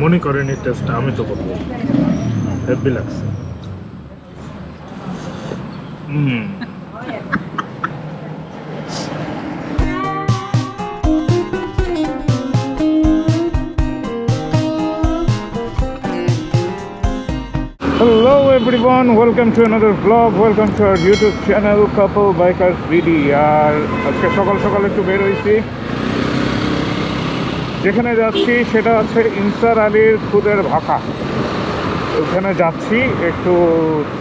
মনে করেনি টেস্ট আমি তো করবো, হেভি লাগছে। Hello everyone, welcome to another vlog, welcome to our YouTube channel Couple Bikers VD। আর আজকে সকাল সকাল একটু বের হয়েছি, যেখানে যাচ্ছি সেটা হচ্ছে ইনসার আলীর খুদের ভাকা। ওখানে যাচ্ছি একটু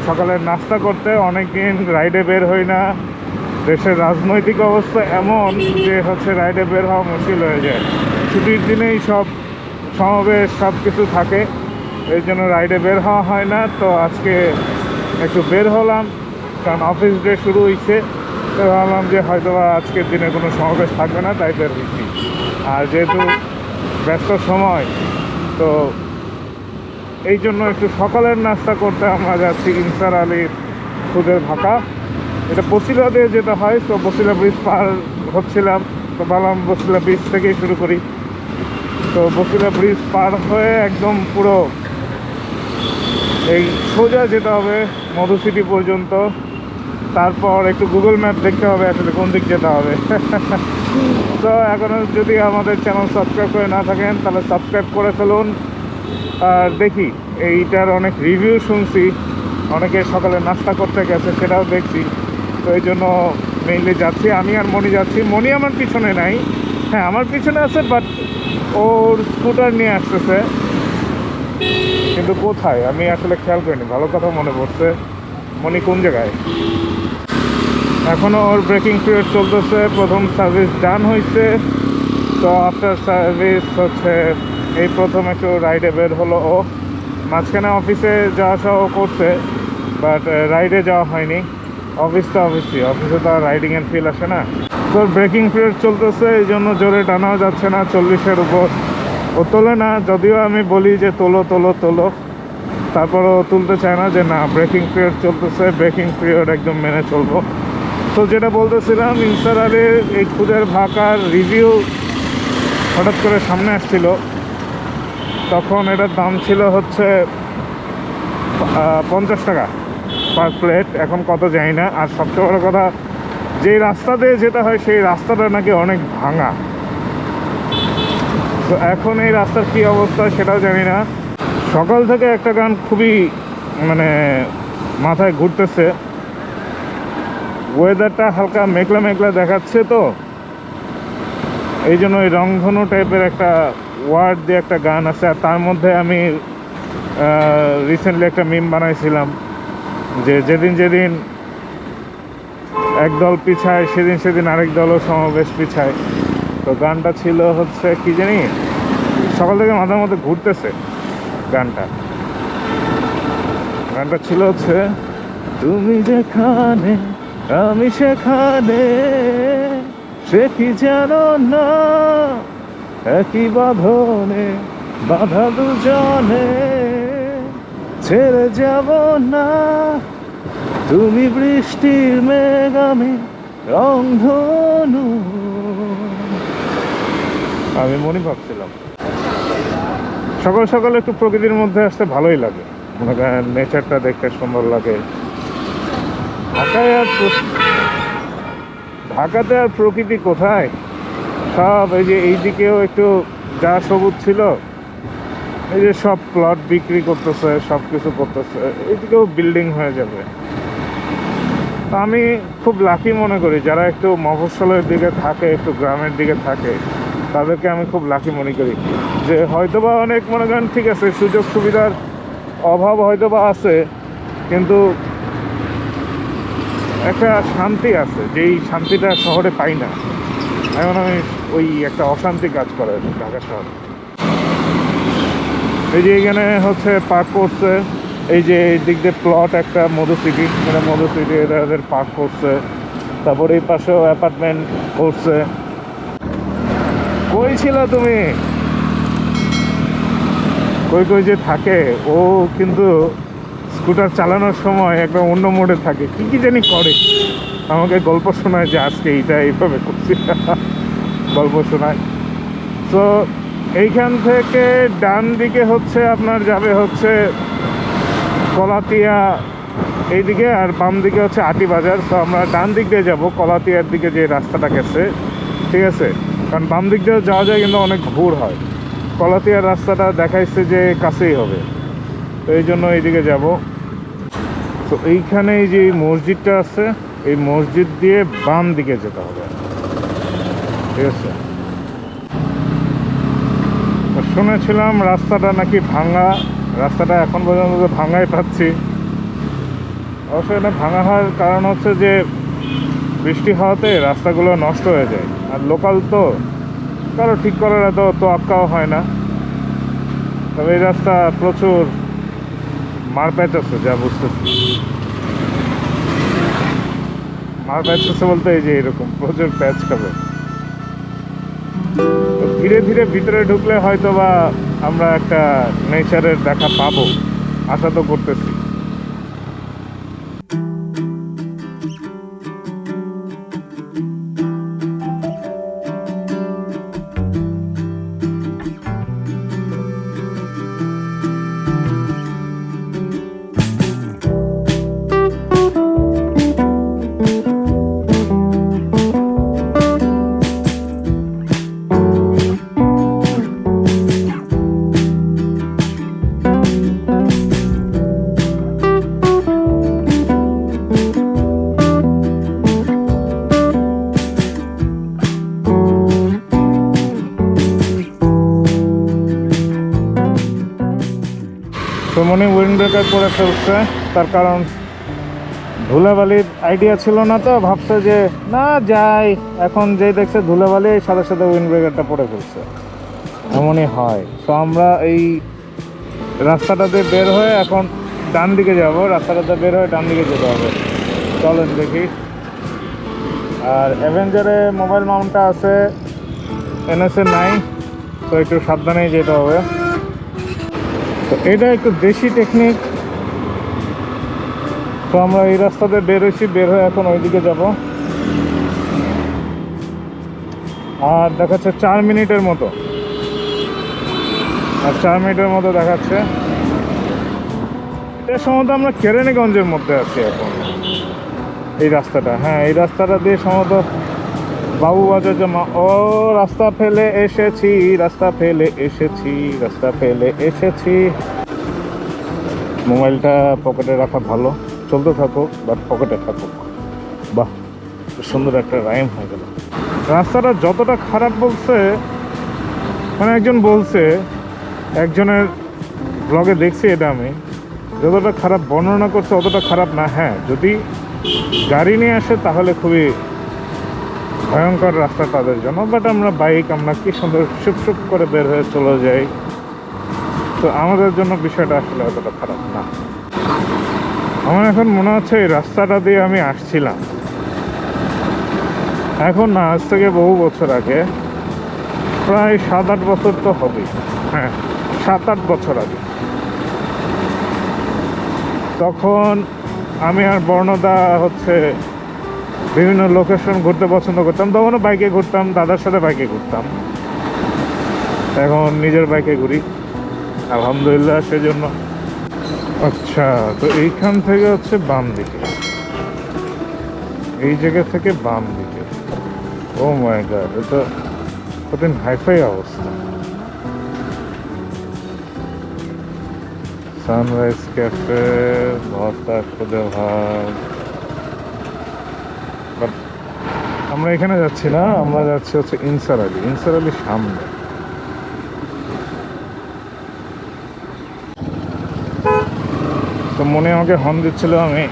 সকালের নাস্তা করতে। অনেকদিন রাইডে বের হই না, দেশের রাজনৈতিক অবস্থা এমন যে হচ্ছে রাইডে বের হওয়া মুশকিল হয়ে যায়। ছুটির দিনেই সব সমাবেশ সব কিছু থাকে, এই জন্য রাইডে বের হওয়া হয় না। তো আজকে একটু বের হলাম, কারণ অফিস ডে শুরু হয়েছে। তো ভাবলাম যে হয়তো আজকের দিনে কোনো সমাবেশ থাকবে না, তাই বের হয়েছি। আর যেহেতু ব্যস্ত সময়, তো এই জন্য একটু সকালের নাস্তা করতে আমরা যাচ্ছি ইনসার আলীর খুদের ভাকা। এটা বসিলা দিয়ে যেতে হয়, তো বসিলা ব্রিজ পার হচ্ছিলাম, তো ভাবলাম বসিলা ব্রিজ থেকেই শুরু করি। তো বসিলা ব্রিজ পার হয়ে একদম পুরো এই সোজা যেতে হবে মধু সিটি পর্যন্ত। তারপর একটু গুগল ম্যাপ দেখতে হবে আসলে কোন দিক যেতে হবে। তো এখনও যদি আমাদের চ্যানেল সাবস্ক্রাইব করে না থাকেন তাহলে সাবস্ক্রাইব করে ফেলুন। আর দেখি এইটার অনেক রিভিউ শুনছি, অনেকে সকালে নাস্তা করতে গেছে, সেটাও দেখছি। তো এই জন্য মেইনলি যাচ্ছি, আমি আর মনি যাচ্ছি। মনি আমার পিছনে নাই, হ্যাঁ আমার পিছনে আছে, বাট ওর স্কুটার নিয়ে আসতেছে। কিন্তু কোথায় আমি আসলে খেয়াল করিনি। ভালো কথা মনে পড়ছে, মনি কোন জায়গায়? এখনও ওর ব্রেকিং পিরিয়ড চলতেছে, প্রথম সার্ভিস ডান হয়েছে। তো আফটার সার্ভিস হচ্ছে এই প্রথম একটু রাইডে বের হলো ও। মাঝখানে অফিসে যাওয়া আসাও করছে, বাট রাইডে যাওয়া হয়নি। অফিসে তো আর রাইডিং এর ফিল আসে না। তো ব্রেকিং পিরিয়ড চলতেছে, এই জন্য জোরে টানাও যাচ্ছে না, 40-এর উপর ও তোলে না। যদিও আমি বলি যে তোলো তোলো তোলো, তারপরও তুলতে চায় না, যে না ব্রেকিং পিরিয়ড চলতেছে, ব্রেকিং পিরিয়ড একদম মেনে চলবো। তো যেটা বলতেছিলাম, ইনসার আলীর এই খুদের ভাকার রিভিউ হঠাৎ করে সামনে আসছিল। তখন এটার দাম ছিল হচ্ছে 50 টাকা পার প্লেট, এখন কত জানি না। আর সবচেয়ে বড় কথা, যেই রাস্তা দিয়ে যেতে হয় সেই রাস্তাটা নাকি অনেক ভাঙা। তো এখন এই রাস্তার কী অবস্থা সেটাও জানি না। সকাল থেকে একটা গান খুবই মানে মাথায় ঘুরতেছে। ওয়েদারটা হালকা মেঘলা মেঘলা দেখাচ্ছে, তো এই জন্য ওই রংধনু টাইপের একটা ওয়ার্ড দিয়ে একটা গান আছে। আর তার মধ্যে আমি রিসেন্টলি একটা মিম বানাইছিলাম যে যেদিন একদল পিছায় সেদিন আরেক দলও সমাবেশ পিছায়। তো গানটা ছিল হচ্ছে কি জানি, সকাল থেকে মাথার মধ্যে ঘুরতেছে গানটা ছিল হচ্ছে, তুমি যেখানে আমি সেখানে, সে কি জানো না, একই বাঁধনে বাঁধা দুজনে, ছেড়ে যাব না, তুমি বৃষ্টির মেঘ আমি রংধনু। আমি মনে ভাবছিলাম সকাল সকাল একটু প্রকৃতির মধ্যে আসতে ভালোই লাগে, মনে করেন নেচারটা দেখতে সুন্দর লাগে। ঢাকাতে আর প্রকৃতি কোথায়, সব এই যে এইদিকেও একটু যা সবুজ ছিল, এই যে সব প্লট বিক্রি করতেছে, সব কিছু করতেছে, এইদিকেও বিল্ডিং হয়ে যাবে। আমি খুব লাকি মনে করি যারা একটু মফস্বলের দিকে থাকে, একটু গ্রামের দিকে থাকে, তাদেরকে আমি খুব লাকি মনে করি। যে হয়তোবা অনেক মনে করেন ঠিক আছে, সুযোগ সুবিধার অভাব হয়তোবা আছে, কিন্তু একটা শান্তি আছে, যেই শান্তিটা শহরে পাই না। এখন আমি ওই একটা অশান্তি কাজ করে ঢাকা শহরে। এই যে এখানে হচ্ছে পার্ক করছে, এই যে এই দিক দিয়ে প্লট একটা মধু সিটি, মানে মধু সিটি এদের পার্ক করছে। তারপর এই পাশেও অ্যাপার্টমেন্ট করছে। কই ছিল তুমি? কই যে থাকে ও, কিন্তু স্কুটার চালানোর সময় একদম অন্য মোডে থাকে, কি জানি করে। আমাকে গল্প শোনায় যে আজকে এইটা এইভাবে করছি, গল্প শোনায়। তো এইখান থেকে ডান দিকে হচ্ছে আপনার যাবে হচ্ছে কলাতিয়া এইদিকে, আর বাম দিকে হচ্ছে আটি বাজার। তো আমরা ডান দিক দিয়ে যাবো, কলাতিয়ার দিকে যে রাস্তাটা গেছে, ঠিক আছে? কারণ বাম দিক দিয়ে যাওয়া যায় কিন্তু অনেক ঘুর হয়। কলাতিয়ার রাস্তাটা দেখাইছে যে কাছেই হবে, তো এই জন্য এইদিকে যাব। তো এইখানে এই যে মসজিদটা আছে, এই মসজিদ দিয়ে বাম দিকে যেতে হবে, ঠিক আছে? শুনেছিলাম রাস্তাটা নাকি ভাঙা, রাস্তাটা এখন পর্যন্ত ভাঙাই পাচ্ছি। অবশ্যই এটা ভাঙা হওয়ার কারণ হচ্ছে যে বৃষ্টি হওয়াতে রাস্তাগুলো নষ্ট হয়ে যায়, আর লোকাল তো কারো ঠিক করার এত তোয়াক্কাও হয় না। তবে এই রাস্তা প্রচুর মারপ্যাচ আছে, যা বুঝতেছি। মারপ্যাচ আছে বলতে এই যে এরকম প্রচুর প্যাচ খাবে। তো ধীরে ধীরে ভিতরে ঢুকলে হয়তো বা আমরা একটা নেচারের দেখা পাবো, আশা তো করতেছি। সুমনি উইন্ড ব্রেকার করে ফেলছে, তার কারণ ধুলাবালির আইডিয়া ছিল না, তো ভাবছে যে না যাই, এখন যেই দেখছে ধুলাবালি সাথে সাথে উইন্ড ব্রেকারটা পড়ে ফেলছে। এমনই হয়। তো আমরা এই রাস্তাটাতে বের হয়ে এখন ডান দিকে যাব, রাস্তাটাতে বের হয়ে ডান দিকে যেতে হবে। চলেন দেখি। আর অ্যাভেঞ্জারে মোবাইল মাউন্টটা আছে, এনএসে নাই, তো একটু সাবধানেই যেতে হবে। তো এটা একটু দেশি টেকনিক। তো আমরা এই রাস্তাতে বের হয়েছি, বের হয়ে এখন ওইদিকে যাব। আর দেখাচ্ছে 4 মিনিটের মতো, আর 4 মিনিটের মতো দেখাচ্ছে। এটা সম্ভবত আমরা কেরানীগঞ্জের মধ্যে আছি এখন। এই রাস্তাটা, হ্যাঁ এই রাস্তাটা দিয়ে সম্ভবত বাবুবাজার জমা। ও রাস্তা ফেলে এসেছি, রাস্তা ফেলে এসেছি, রাস্তা ফেলে এসেছি। মোবাইলটা পকেটে রাখা ভালো, চলতে থাকুক বাট পকেটে থাকুক। বাহ, সুন্দর একটা রাইম হয়ে গেল। রাস্তাটা যতটা খারাপ বলছে, মানে একজন বলছে, একজনের ব্লগে দেখছি এটা আমি, যতটা খারাপ বর্ণনা করছে অতটা খারাপ না। হ্যাঁ, যদি গাড়ি নিয়ে আসে তাহলে খুবই ভয়ঙ্কর রাস্তা তাদের জন্য, বাট আমরা বাইক, আমরা কি সুন্দর সুপ সুপ করে বের হয়ে চলে যাই, তো আমাদের জন্য বিষয়টা আসলে অতটা খারাপ না। আমার এখন মনে হচ্ছে এই রাস্তাটা দিয়ে আমি আসছিলাম, এখন না, আজ থেকে বহু বছর আগে, প্রায় 7-8 বছর তো হবেই। হ্যাঁ, 7-8 বছর আগে। তখন আমি আর বর্ণদা হচ্ছে বিভিন্ন লোকেশন ঘুরতে পছন্দ করতাম। তখনও বাইকে ঘুরতাম, দাদার সাথে বাইকে ঘুরতাম। এখন নিজের বাইকে ঘুরি, আলহামদুলিল্লাহ সেজন্য। আচ্ছা, তো এইখান থেকে হচ্ছে বাম দিকে, এই জায়গা থেকে বাম দিকে। ও মাই গড, এটা কঠিন হাইফাই অবস্থা। সানরাইজ ক্যাফে, ভর্তা খুদে ভাত। বাট আমরা এখানে যাচ্ছি না, আমরা যাচ্ছি হচ্ছে ইনসার আলী। ইনসার আলীর সামনে। তো মনে আমাকে হর্ন দিচ্ছিল, আমি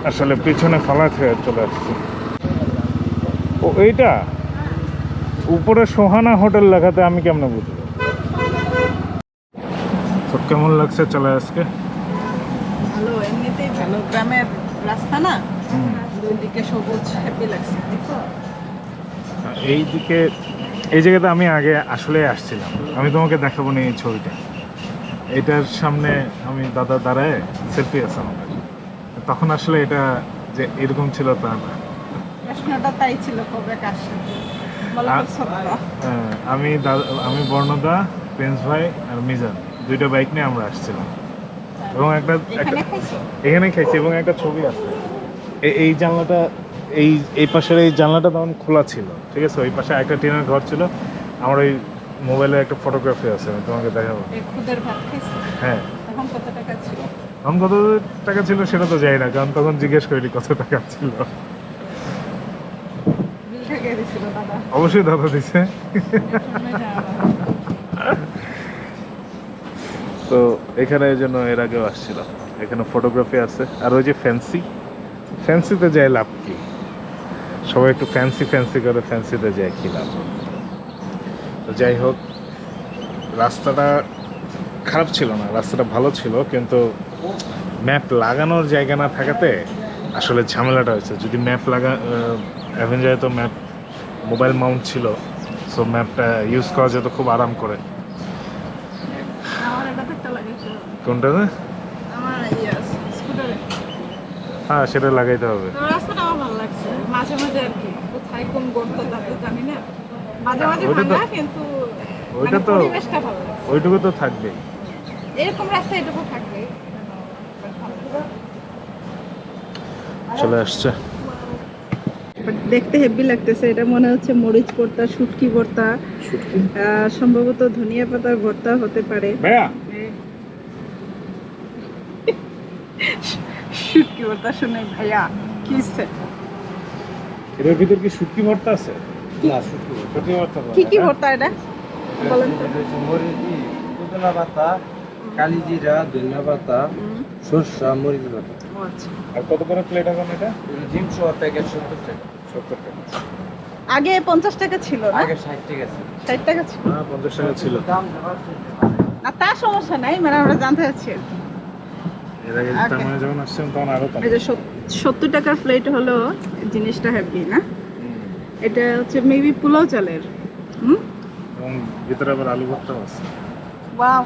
আসলে পিছনে ফালায় থেকে চলে আসছি। ও এইটা উপরে সোহানা হোটেল লেখাতে আমি কেমন বুঝবো? তো কেমন লাগছে চলে আজকে? ভালো, এমনিতেই ভালো। গ্রামের রাস্তা না, দুই দিকে সবুজ, হ্যাপি লাগছে। এইদিকে, এই জায়গাতে আমি আগে আসলে আসছিলাম, আমি তোমাকে দেখাবো না এই ছবিটা। এটার সামনে আমি দাদা দাঁড়ায় সেলফি আছে আমাদের। তখন আসলে এটা যে এরকম ছিল তা না। প্রশ্নটা তাই ছিল, কবে কাশে আমি বর্ণদা, প্রিন্স ভাই আর মিজান, দুইটা বাইক নিয়ে আমরা আসছিলাম এবং এখানে খাইছো? এখানেই খাইছি এবং একটা ছবি আছে। এই জানলাটা, এই পাশের এই জানলাটা তখন খোলা ছিল, ঠিক আছে? ওই পাশে একটা টিনের ঘর ছিল। আমার ওই মোবাইলে একটা ফটোগ্রাফি আছে, আমি তোমাকে দেখাবো। এই খুদের ভাত খাইছো? হ্যাঁ। তখন কত টাকা ছিল? তখন কত টাকা ছিল সেটা তো যাই না, কারণ তখন জিজ্ঞেস করিনি কত টাকা ছিল। বিল থেকে দিছিল দাদা? অবশ্যই দাদা দিছে। তো এখানে এই জন্য এর আগেও আসছিল। এখানে ফটোগ্রাফি আছে। আর ওই যে ফ্যান্সিতে যায় লাভ কি? সবাই একটু ফ্যান্সি করে ফ্যান্সিতে যায় কি লাভ? তো যাই হোক, রাস্তাটা খারাপ ছিল না, রাস্তাটা ভালো ছিল, কিন্তু ম্যাপ লাগানোর জায়গা না থাকাতে আসলে ঝামেলাটা হয়েছে। যদি ম্যাপ অ্যাভেঞ্জারে তো ম্যাপ মোবাইল মাউন্ট ছিল, সো ম্যাপটা ইউজ করা যেত খুব আরাম করে। আমার এটা একটা লাগাইছো? কোনটা? আমার স্কুটারে। হ্যাঁ, সেটা লাগাইতে হবে। তো রাস্তাটা আমার ভালো লাগছে মাঝে মাঝে আর কি, কোথায় কোন গর্ত যাতে জানি না, মাঝে মাঝে ভাঙা, কিন্তু ওইটা তো পরিবেশটা ভালো লাগছে। ওইটুকু তো থাকবেই, এরকম রাস্তা এটুকু থাকবে। চলে আসছে। দেখতে হেভি লাগতেছে। এটা মনে হচ্ছে মরিচ ভর্তা, শুটকি ভর্তা, সম্ভবত ধনিয়া পাতার ভর্তা হতে পারে। ভাইয়া, শুটকি ভর্তা শুনে ভাইয়া কি ইচ্ছে? এর ভিতর কি শুটকি ভর্তা আছে? না, শুটকি ভর্তা। কি কি ভর্তা এটা বলেন তো? পুদিনা পাতা, কালিজিরা, ধনিয়া পাতা, সরষা, মরিচ পাতা। আচ্ছা, আর কত করে প্লেট এখন এটা? ডিম সহ প্যাকেট 70 টাকা। 70 টাকা। আগে 50 টাকা ছিল না? আগে 60 টাকা ছিল। 60 টাকা ছিল। হ্যাঁ, 50 টাকা ছিল। দাম বাড়ছে। না, তার সমস্যা নাই, মানে আমরা জানতে চাচ্ছি আর কি। এর আগে তার মানে যখন আসছেন তখন আরো কম। এই যে 70 টাকার প্লেট হলো জিনিসটা হেভি না? এটা হচ্ছে মেবি পোলাও চালের। এবং ভিতরে আবার আলু ভর্তাও আছে। ওয়াও।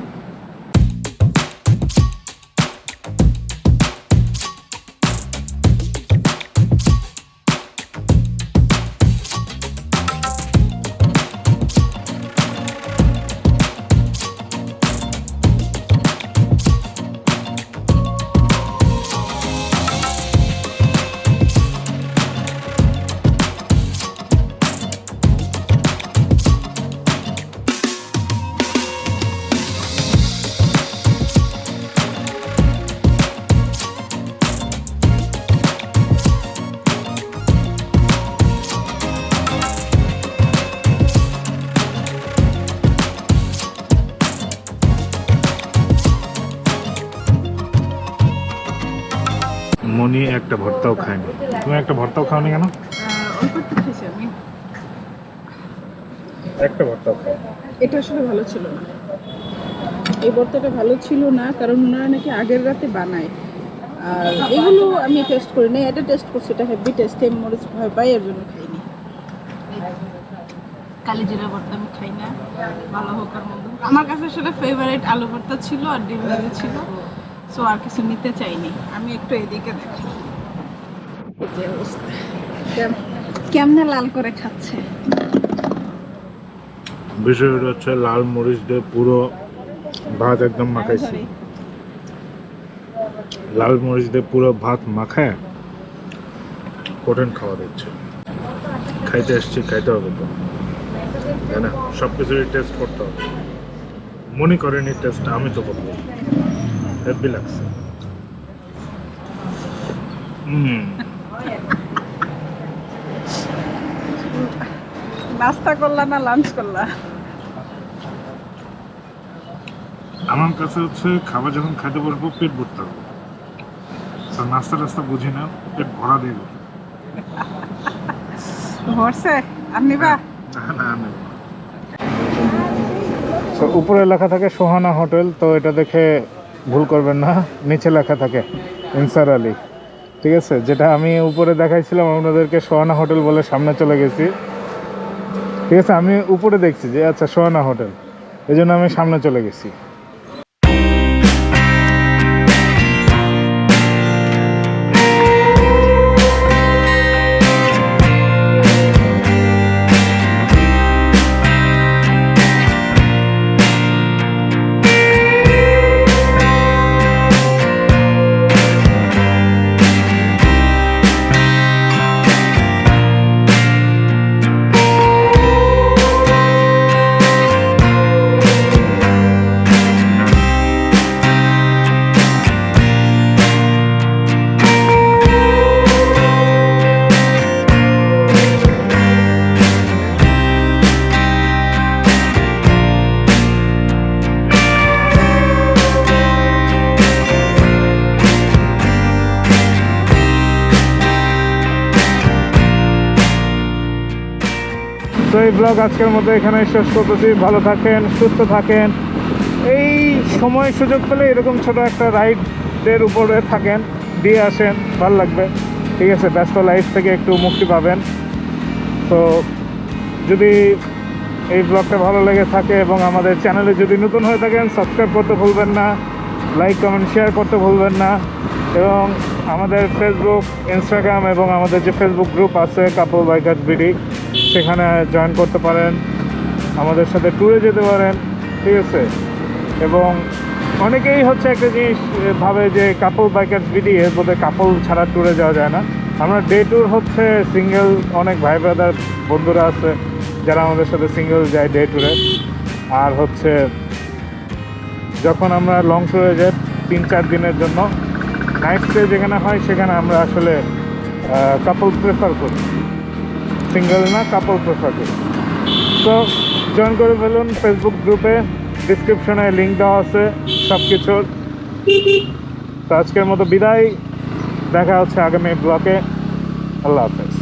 মনি একটা ভর্তাও খায়নি। তুমি একটা ভর্তাও খাওনি কেন? অল্প একটু খেয়েছি আমি। একটা ভর্তাও খাও। এটা আসলে ভালো ছিল না, এই ভর্তাটা ভালো ছিল না, কারণ ওনারা নাকি আগের রাতে বানায়। আর এগুলো আমি টেস্ট করি না, এটা টেস্ট করছি, এটা হেভি টেস্ট। আমি মরিচ ভয় পাই, এর জন্য খাইনি। কালি জিরা ভর্তা আমি খাই না, ভালো হোক আর মন্দ হোক। আমার কাছে আসলে ফেভারিট আলু ভর্তা ছিল আর ডিম ভাজি ছিল, সো আর কিছু নিতে চাইনি। আমি একটু এদিকে দেখি এই যে অবস্থা, কেমনে লাল করে খাচ্ছে। বিষয়টা হচ্ছে লাল মরিচ দিয়ে পুরো ভাত একদম মাখাইছি। লাল মরিচ দিয়ে পুরো ভাত মাখায় কঠিন খাওয়া দিচ্ছে। খাইতে আসছি, খাইতে হবে তো, তাই না? সব কিছুরই টেস্ট করতে হবে। মনে করেনি টেস্ট, আমি তো করবো। হেভি লাগছে। নাস্তা করলা না লাঞ্চ করলা? আমার কাছে হচ্ছে খাবার যখন খাইতে বসবো পেট ভরতে হবে। নাস্তা টাস্তা বুঝি না, পেট ভরা দেব। ভরছে আর নিবা? না, উপরে লেখা থাকে সোহানা হোটেল, তো এটা দেখে ভুল করবেন না, নিচে লেখা থাকে ইনসার আলী। ঠিক আছে, যেটা আমি উপরে দেখাইছিলাম আপনাদেরকে সোহানা হোটেল বলে সামনে চলে গেছি। ঠিক আছে, আমি উপরে দেখছি যে আচ্ছা সোহানা হোটেল, এই জন্য আমি সামনে চলে গেছি। তো এই ব্লগ আজকের মধ্যে এখানে শেষ করতেছি। ভালো থাকেন, সুস্থ থাকেন। এই সময় সুযোগ পেলে এরকম ছোট একটা রাইডের উপরে থাকেন, দিয়ে আসেন, ভালো লাগবে। ঠিক আছে, ব্যস্ত লাইফ থেকে একটু মুক্তি পাবেন। তো যদি এই ব্লগটা ভালো লেগে থাকে এবং আমাদের চ্যানেলে যদি নতুন হয়ে থাকেন, সাবস্ক্রাইব করতে ভুলবেন না, লাইক কমেন্ট শেয়ার করতে ভুলবেন না। এবং আমাদের ফেসবুক, ইনস্টাগ্রাম এবং আমাদের যে ফেসবুক গ্রুপ আছে কাপল বাইকার্স বিডি, সেখানে জয়েন করতে পারেন, আমাদের সাথে ট্যুরে যেতে পারেন। ঠিক আছে, এবং অনেকেই হচ্ছে একটা জিনিস ভাবে যে কাপল বাইকার্স বিডি এর মধ্যে কাপল ছাড়া ট্যুরে যাওয়া যায় না। আমরা ডে ট্যুর হচ্ছে সিঙ্গেল, অনেক ভাই ব্রাদার বন্ধুরা আছে যারা আমাদের সাথে সিঙ্গেল যায় ডে ট্যুরে। আর হচ্ছে যখন আমরা লং ট্যুরে যাই 3-4 দিনের জন্য, নাইট স্টে যেখানে হয় সেখানে আমরা আসলে কাপল প্রেফার করি, সিঙ্গেল না, কাপল প্রেফার করি। তো জয়েন করে ফেলুন ফেসবুক গ্রুপে, ডিসক্রিপশনে লিঙ্ক দেওয়া আছে সব কিছুর। তো আজকের মতো বিদায়, দেখা হচ্ছে আগামী ব্লকে। আল্লাহ হাফেজ।